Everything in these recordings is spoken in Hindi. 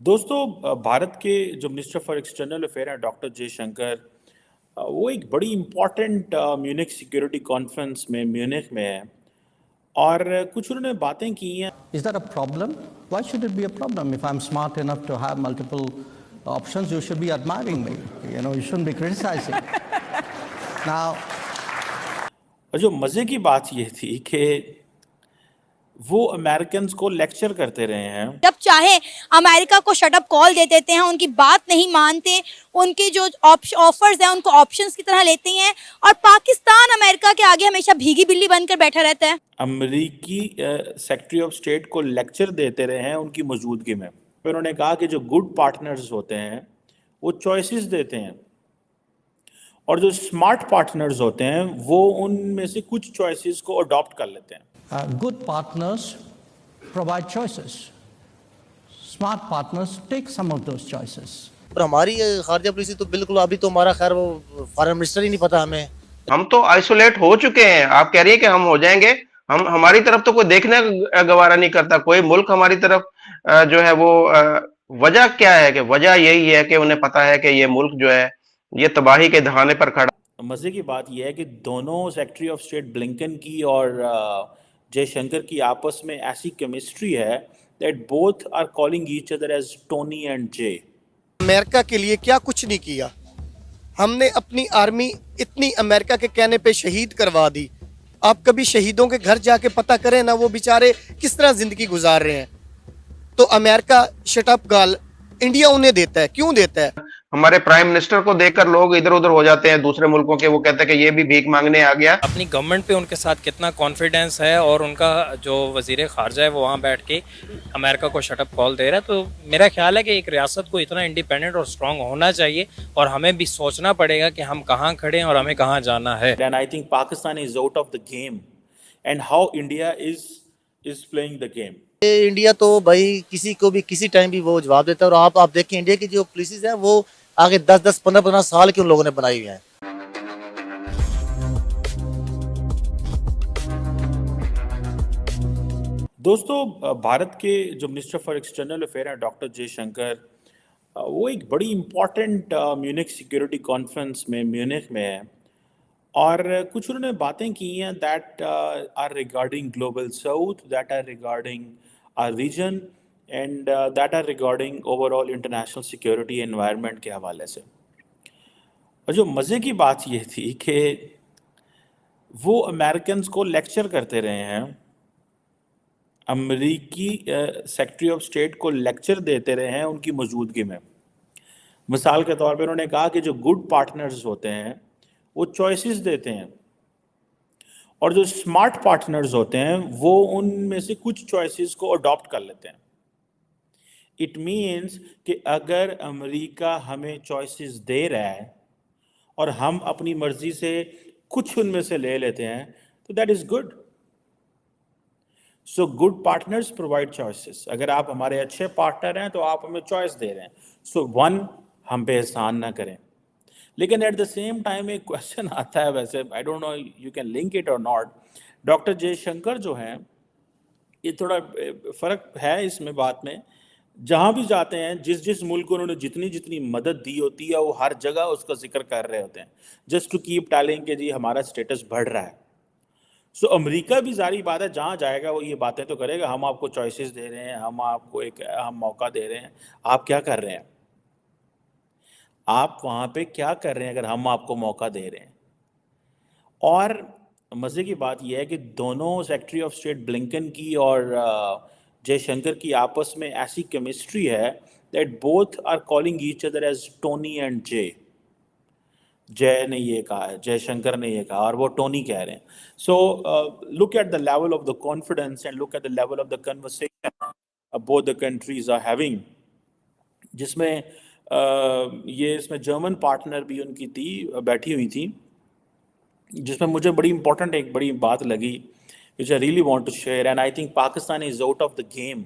दोस्तों भारत के जो मिनिस्टर फॉर एक्सटर्नल अफेयर हैं डॉक्टर जयशंकर वो एक बड़ी इम्पॉर्टेंट म्यूनिख सिक्योरिटी कॉन्फ्रेंस में म्यूनिख में है और कुछ उन्होंने बातें की हैं। Is that a problem? Why should it be a problem? If I'm smart enough to have multiple options, you should be admiring me. You shouldn't be criticizing. Now, और जो मज़े की बात ये थी कि वो अमेरिकन को लेक्चर करते रहे हैं। जब चाहे अमेरिका को शटअप कॉल दे देते हैं, उनकी बात नहीं मानते, उनके जो ऑफर्स हैं उनको ऑप्शंस की तरह लेते हैं और पाकिस्तान अमेरिका के आगे हमेशा भीगी बिल्ली बनकर बैठा रहता है। अमेरिकी सेक्रेटरी ऑफ स्टेट को लेक्चर देते रहे हैं उनकी मौजूदगी में। फिर उन्होंने कहा कि जो गुड पार्टनर्स होते हैं वो चॉइसेस देते हैं और जो स्मार्ट पार्टनर्स होते हैं वो उनमें से कुछ चॉइसेस को अडॉप्ट कर लेते हैं। good partners provide choices. Smart partners take some of those choices. पर हमारी खारजा पॉलिसी तो बिल्कुल अभी तो हमारा खैर वो फॉरेन मिनिस्टर ही नहीं पता हमें। हम तो आइसोलेट हो चुके हैं। आप कह रही है कि हम हो जाएंगे। हमारी तरफ तो कोई देखने गवारा नहीं करता, कोई मुल्क हमारी तरफ जो है वो वजह क्या है कि वजह यही है कि उन्हें पता है कि ये मुल्क जो है ये तबाही के दहाने पर खड़ा। मजे की बात यह है कि दोनों सेक्रेटरी ऑफ स्टेट ब्लिंकन की और जयशंकर की आपस में ऐसी केमिस्ट्री है that both are calling each other as Tony and Jay. America के लिए क्या कुछ नहीं किया हमने, अपनी आर्मी इतनी अमेरिका के कहने पे शहीद करवा दी। आप कभी शहीदों के घर जाके पता करें ना वो बेचारे किस तरह जिंदगी गुजार रहे हैं। तो अमेरिका शटअप गाल इंडिया उन्हें देता है, क्यों देता है? हमारे प्राइम मिनिस्टर को देखकर लोग इधर उधर हो जाते हैं दूसरे मुल्कों के, वो कहते हैं कि ये भी भीख मांगने आ गया। अपनी गवर्नमेंट पे उनके साथ कितना कॉन्फिडेंस है और उनका जो वजीर खारजा है वो वहाँ बैठ के अमेरिका को शटअप कॉल दे रहा है। तो मेरा ख्याल है कि एक रियासत को इतना इंडिपेंडेंट और स्ट्रांग होना चाहिए और हमें भी सोचना पड़ेगा कि हम कहाँ खड़े हैं और हमें कहाँ जाना है। And I think Pakistan is out of the game and how India is playing the game. India तो भाई किसी को भी किसी टाइम भी वो जवाब देता है। और आप देखें इंडिया की जो पॉलिसीज है वो आगे 10-10, 15-15 साल के उन लोगों ने बनाई हुई हैं। दोस्तों भारत के जो मिनिस्टर फॉर एक्सटर्नल अफेयर हैं डॉक्टर जयशंकर वो एक बड़ी इम्पॉर्टेंट म्यूनिख सिक्योरिटी कॉन्फ्रेंस में म्यूनिख में है और कुछ उन्होंने बातें की हैं that are regarding global south, that are regarding our region and that are regarding overall international security environment के हवाले से। और जो मज़े की बात ये थी कि वो अमेरिकन को लेक्चर करते रहे हैं, अमेरिकी सेक्रेटरी ऑफ स्टेट को लेक्चर देते रहे हैं उनकी मौजूदगी में। मिसाल के तौर पे उन्होंने कहा कि जो गुड पार्टनर्स होते हैं वो चॉइसेस देते हैं और जो स्मार्ट पार्टनर्स होते हैं वो उनमें से कुछ चॉइसेस को अडॉप्ट कर लेते हैं। इट मीन्स कि अगर अमेरिका हमें चॉइसेस दे रहा है और हम अपनी मर्जी से कुछ उनमें से ले लेते हैं तो that is good. So good partners provide choices. अगर आप हमारे अच्छे पार्टनर हैं तो आप हमें चॉइस दे रहे हैं। सो वन, हम पे एहसान ना करें। लेकिन एट द सेम टाइम एक क्वेश्चन आता है, वैसे I don't know you can link it और नॉट। डॉक्टर जयशंकर जो हैं ये थोड़ा फ़र्क है इसमें बात में, जहाँ भी जाते हैं जिस जिस मुल्क को उन्होंने जितनी जितनी मदद दी होती है वो हर जगह उसका जिक्र कर रहे होते हैं जस्ट टू कीप टेलिंग कि जी हमारा स्टेटस बढ़ रहा है। सो अमेरिका भी जारी बात है जहाँ जाएगा वो ये बातें तो करेगा, हम आपको चॉइसेस दे रहे हैं, हम आपको एक अहम मौका दे रहे हैं, आप क्या कर रहे हैं, आप वहाँ पे क्या कर रहे हैं अगर हम आपको मौका दे रहे हैं। और मज़े की बात यह है कि दोनों सेक्रेटरी ऑफ स्टेट ब्लिंकन की और जयशंकर की आपस में ऐसी केमिस्ट्री है that both are calling each other as Tony and J. Jay ने ये कहा है, जयशंकर ने ये कहा और वो टोनी कह रहे हैं। So look at the level of the confidence and look at the level of the conversation both the countries are having, जिसमें ये इसमें जर्मन पार्टनर भी उनकी थी, बैठी हुई थी, जिसमें मुझे बड़ी इंपॉर्टेंट एक बड़ी बात लगी which I really want to share, and I think Pakistan is out of the game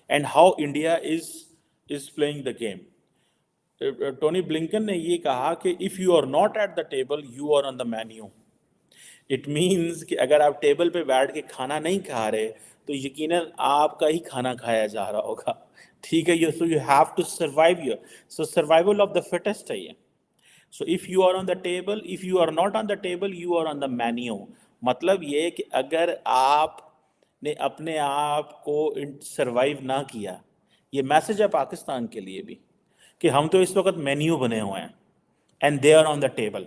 and how India is playing the game. Tony Blinken ने ये कहा कि if you are not at the table you are on the menu. It means कि अगर आप टेबल पे बैठ के खाना नहीं खा रहे तो यकीनन आपका ही खाना खाया जा रहा होगा। ठीक है, so you have to survive your, so survival of the fittest है ये। So if you are on the table, if you are not on the table, you are on the menu. मतलब ये कि अगर आपने अपने आप को सर्वाइव ना किया, ये मैसेज है पाकिस्तान के लिए भी कि हम तो इस वक्त मेन्यू बने हुए हैं and they are on the table.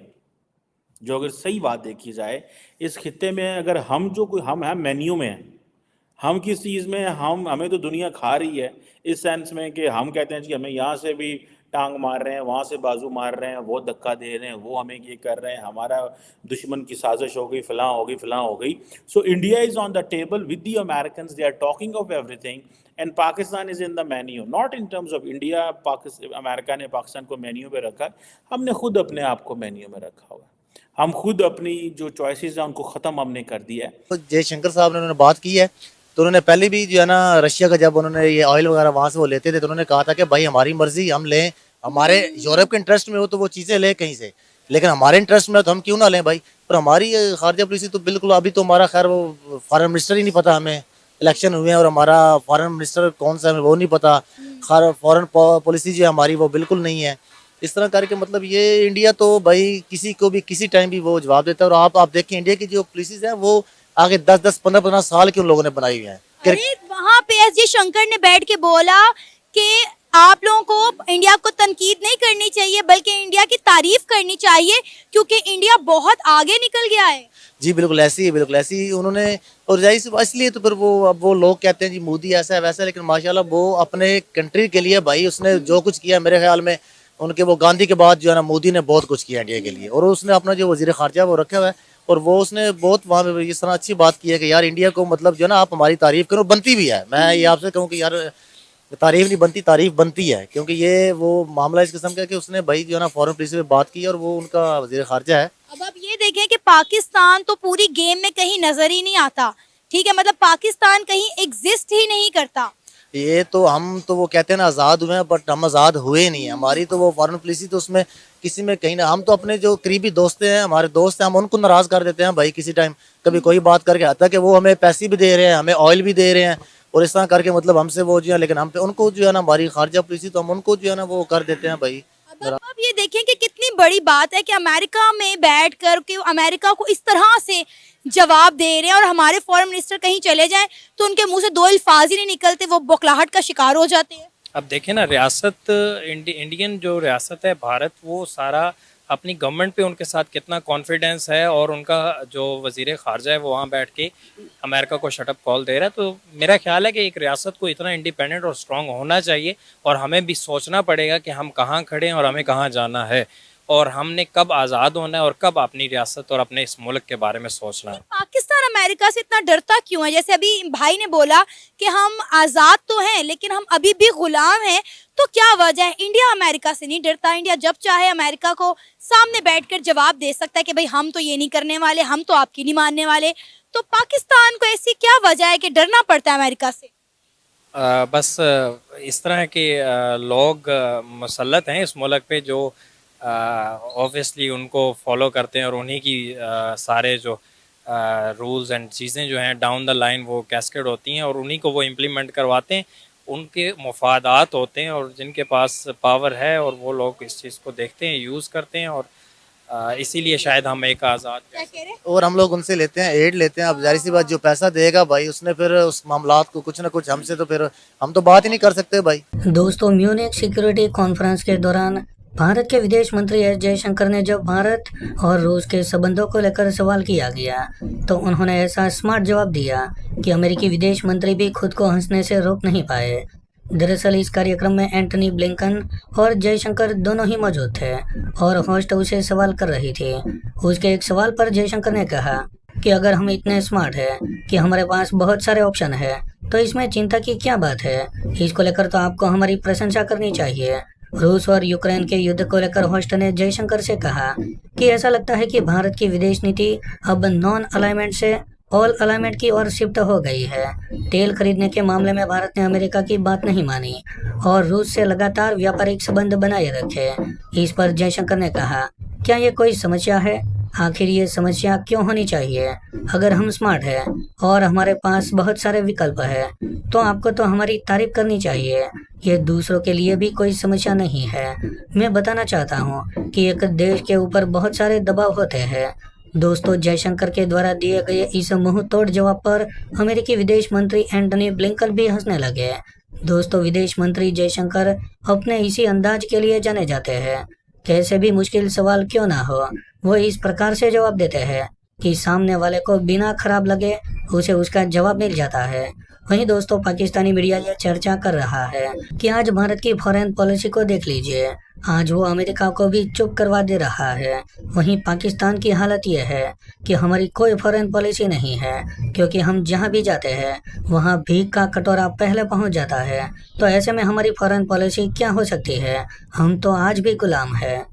जो अगर सही बात देखी जाए इस खित्ते में, अगर हम जो कोई हम हैं मेन्यू में हैं, हम किस चीज़ में, हमें तो दुनिया खा रही है इस सेंस में कि हम कहते हैं जी हमें यहाँ से भी टांग मार रहे हैं, वहाँ से बाजू मार रहे हैं, वो धक्का दे रहे हैं, वो हमें ये कर रहे हैं, हमारा दुश्मन की साजिश हो गई, फलां हो गई, फलां हो गई। So India is on the table with the Americans, they are talking of everything and Pakistan is in the menu, not in terms of India. America ने पाकिस्तान को मेन्यू में रखा, हमने खुद अपने आप को मेन्यू में रखा हुआ है। हम खुद अपनी जो चॉइसेस हैं उनको ख़त्म हमने कर दिया है। तो जयशंकर साहब ने उन्होंने बात की है, तो उन्होंने पहले भी जो है ना रशिया का जब उन्होंने ये ऑयल वगैरह वहाँ से वो लेते थे तो उन्होंने कहा था कि भाई हमारी मर्जी, हम लें, हमारे यूरोप के इंटरेस्ट में हो तो वो चीज़ें लें कहीं से, लेकिन हमारे इंटरेस्ट में हो तो हम क्यों ना लें भाई। पर हमारी खारजा पॉलिसी तो बिल्कुल, अभी तो हमारा खैर वो फॉरेन मिनिस्टर ही नहीं पता हमें, इलेक्शन हुए हैं और हमारा फॉरेन मिनिस्टर कौन सा है वो नहीं पता, फॉरेन पॉलिसी जो है हमारी वो बिल्कुल नहीं है। इस तरह करके मतलब ये इंडिया तो भाई किसी को भी किसी टाइम भी वो जवाब देता है। और आप देखें इंडिया की जो पॉलिसीज हैं वो आगे 10-10, 15-15 साल के उन लोगों ने बनाई हुई हैं। अरे वहाँ पे एस जयशंकर ने बैठ के बोला कि आप लोगों को इंडिया को तनकीद नहीं करनी चाहिए बल्कि इंडिया की तारीफ करनी चाहिए क्योंकि इंडिया बहुत आगे निकल गया है। जी बिल्कुल ऐसी ही, बिल्कुल ऐसी ही उन्होंने। और जाहिर सी इसलिए तो फिर वो अब वो लोग कहते हैं जी मोदी ऐसा है वैसा है, लेकिन माशाल्लाह वो अपने कंट्री के लिए भाई उसने जो कुछ किया, मेरे ख्याल में उनके वो गांधी के बाद जो है ना मोदी ने बहुत कुछ किया इंडिया के लिए। और उसने अपना जो वजीर खारजा वो रखा हुआ है और वो उसने बहुत वहाँ पे इस तरह अच्छी बात की है कि यार इंडिया को मतलब जो है ना आप हमारी तारीफ करो, बनती भी है। मैं ये आपसे कहूँ कि यार तारीफ नहीं बनती, तारीफ बनती है, क्योंकि ये वो मामला इस किस्म का कि उसने भाई जो है ना फॉरेन पॉलिसी पे बात की और वो उनका वजीर खारजा है। अब आप ये देखें कि पाकिस्तान तो पूरी गेम में कहीं नजर ही नहीं आता, ठीक है, मतलब पाकिस्तान कहीं एग्जिस्ट ही नहीं करता। ये तो हम तो वो कहते हैं ना आज़ाद हुए हैं, बट हम आज़ाद हुए नहीं। हमारी तो वो फॉरेन पॉलिसी तो उसमें किसी में कहीं ना, हम तो अपने जो करीबी दोस्त हैं, हमारे दोस्त हैं, हम उनको नाराज़ कर देते हैं भाई किसी टाइम, कभी कोई बात करके आता कि वो हमें पैसे भी दे रहे हैं, हमें ऑयल भी दे रहे हैं और इस तरह करके मतलब हमसे वो जो है, लेकिन हम पे उनको जो है ना हमारी खारजा पॉलिसी तो हम उनको जो है ना वो कर देते हैं भाई। अब आप ये देखें कि कितनी बड़ी बात है कि अमेरिका में बैठ कर के अमेरिका को इस तरह से जवाब दे रहे हैं और हमारे फॉरेन मिनिस्टर कहीं चले जाएं तो उनके मुंह से दो अल्फाज ही नहीं निकलते, वो बौखलाहट का शिकार हो जाते हैं। अब देखें ना, रियासत इंडियन जो रियासत है भारत, वो सारा अपनी गवर्नमेंट पे उनके साथ कितना कॉन्फिडेंस है और उनका जो वजीर खारजा है वो वहाँ बैठ के अमेरिका को शटअप कॉल दे रहा है। तो मेरा ख्याल है कि एक रियासत को इतना इंडिपेंडेंट और स्ट्रांग होना चाहिए और हमें भी सोचना पड़ेगा कि हम कहाँ खड़े हैं और हमें कहाँ जाना है और हमने कब आज़ाद होना है और कब अपनी रियासत और अपने इस मुल्क के बारे में सोचना है। पाकिस्तान अमेरिका से इतना डरता क्यों है? जैसे अभी भाई ने बोला कि हम आज़ाद तो हैं लेकिन हम अभी भी गुलाम हैं, तो क्या वजह है? इंडिया अमेरिका से नहीं डरता। इंडिया जब चाहे अमेरिका को सामने बैठकर जवाब दे सकता है कि भाई हम तो ये नहीं करने वाले, हम तो आपकी नहीं मानने वाले। तो पाकिस्तान को ऐसी क्या वजह है कि डरना पड़ता है अमेरिका से? बस इस तरह के लोग मुसल्लत हैं इस मुल्क पे जो ऑब्वियसली उनको फॉलो करते हैं और उन्हीं की सारे जो रूल्स एंड चीज़ें जो हैं डाउन द लाइन वो कैस्केड होती हैं और उन्हीं को वो इम्प्लीमेंट करवाते हैं। उनके मुफादात होते हैं और जिनके पास पावर है और वो लोग इस चीज़ को देखते हैं, यूज़ करते हैं और इसीलिए शायद हम एक आज़ाद क्या कह रहे हैं? और हम लोग उनसे लेते हैं, एड लेते हैं। अब जाहिर सी बात जो पैसा देगा भाई उसने फिर उस मामलात को कुछ ना कुछ हमसे, तो फिर हम तो बात ही नहीं कर सकते भाई। दोस्तों, म्यूनिख सिक्योरिटी कॉन्फ्रेंस के दौरान भारत के विदेश मंत्री एस जयशंकर ने जब भारत और रूस के संबंधों को लेकर सवाल किया गया तो उन्होंने ऐसा स्मार्ट जवाब दिया कि अमेरिकी विदेश मंत्री भी खुद को हंसने से रोक नहीं पाए। दरअसल इस कार्यक्रम में एंटनी ब्लिंकन और जयशंकर दोनों ही मौजूद थे और होस्ट उसे सवाल कर रही थी। उसके एक सवाल पर जयशंकर ने कहा कि अगर हम इतने स्मार्ट हैं कि हमारे पास बहुत सारे ऑप्शन है तो इसमें चिंता की क्या बात है? इसको लेकर तो आपको हमारी प्रशंसा करनी चाहिए। रूस और यूक्रेन के युद्ध को लेकर होस्ट ने जयशंकर से कहा कि ऐसा लगता है कि भारत की विदेश नीति अब नॉन अलाइनमेंट से ऑल अलाइनमेंट की ओर शिफ्ट हो गई है। तेल खरीदने के मामले में भारत ने अमेरिका की बात नहीं मानी और रूस से लगातार व्यापारिक संबंध बनाए रखे। इस पर जयशंकर ने कहा, क्या ये कोई समस्या है? आखिर ये समस्या क्यों होनी चाहिए? अगर हम स्मार्ट हैं और हमारे पास बहुत सारे विकल्प है तो आपको तो हमारी तारीफ करनी चाहिए। ये दूसरों के लिए भी कोई समस्या नहीं है। मैं बताना चाहता हूँ कि एक देश के ऊपर बहुत सारे दबाव होते हैं। दोस्तों, जयशंकर के द्वारा दिए गए इस मुंह तोड़ जवाब पर अमेरिकी विदेश मंत्री एंटनी ब्लिंकन भी हंसने लगे। दोस्तों, विदेश मंत्री जयशंकर अपने इसी अंदाज के लिए जाने जाते हैं। कैसे भी मुश्किल सवाल क्यों ना हो, वो इस प्रकार से जवाब देते हैं कि सामने वाले को बिना खराब लगे उसे उसका जवाब मिल जाता है। वहीं दोस्तों, पाकिस्तानी मीडिया ये चर्चा कर रहा है कि आज भारत की फॉरेन पॉलिसी को देख लीजिए। आज वो अमेरिका को भी चुप करवा दे रहा है। वहीं पाकिस्तान की हालत यह है कि हमारी कोई फॉरेन पॉलिसी नहीं है, क्योंकि हम जहां भी जाते हैं वहां भीख का कटोरा पहले पहुंच जाता है। तो ऐसे में हमारी फॉरेन पॉलिसी क्या हो सकती है? हम तो आज भी गुलाम है।